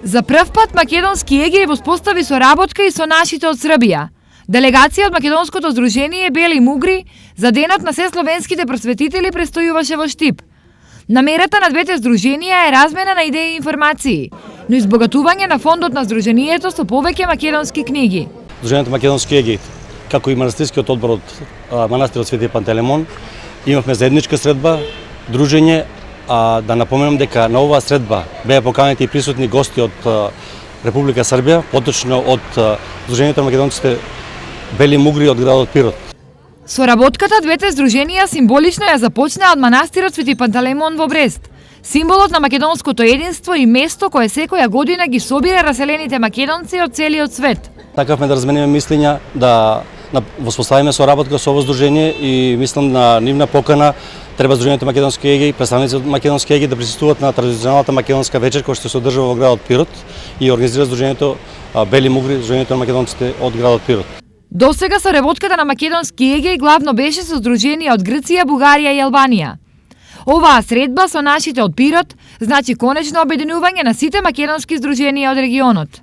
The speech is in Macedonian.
За прв пат македонски Егеј воспостави соработка и со нашите од Србија. Делегација од Македонското здружение Бели мугри за денот на сесловенските просветители престојуваше во Штип. Намерата на двете здруженија е размена на идеи и информации, но избогатување на фондот на здруженијето со повеќе македонски книги. Здруженијето Македонски Егеј, како и манастирскиот одбор од манастирот Свети Пантелеймон, имавме заедничка средба, дружење. Да напоменам дека на оваа средба беа поканети и присутни гости од Република Србија, поточно од Здруженијето на македонците Бели мугри од градот Пирот. Соработката двете здруженија символично ја започнаа од манастирот Свети Пантелеймон во Брест, символот на македонското единство и место кое секоја година ги собира раселените македонци од целиот свет. Такавме да размениме мислења, да воспоставиме соработка со ово здружение и мислам на нивна покана треба Здруженијето Македонски Егеј, представници од Македонски Егеј да присуствуваат на традиционалната македонска вечер која што се одржува во градот Пирот и организира Здруженијето Бели мугри, Здруженијето на македонците од градот Пирот. Досега соработката на Македонски Егеј главно беше со здруженија од Грција, Бугарија и Албанија. Оваа средба со нашите од Пирот значи конечно обединување на сите македонски здруженија од регионот.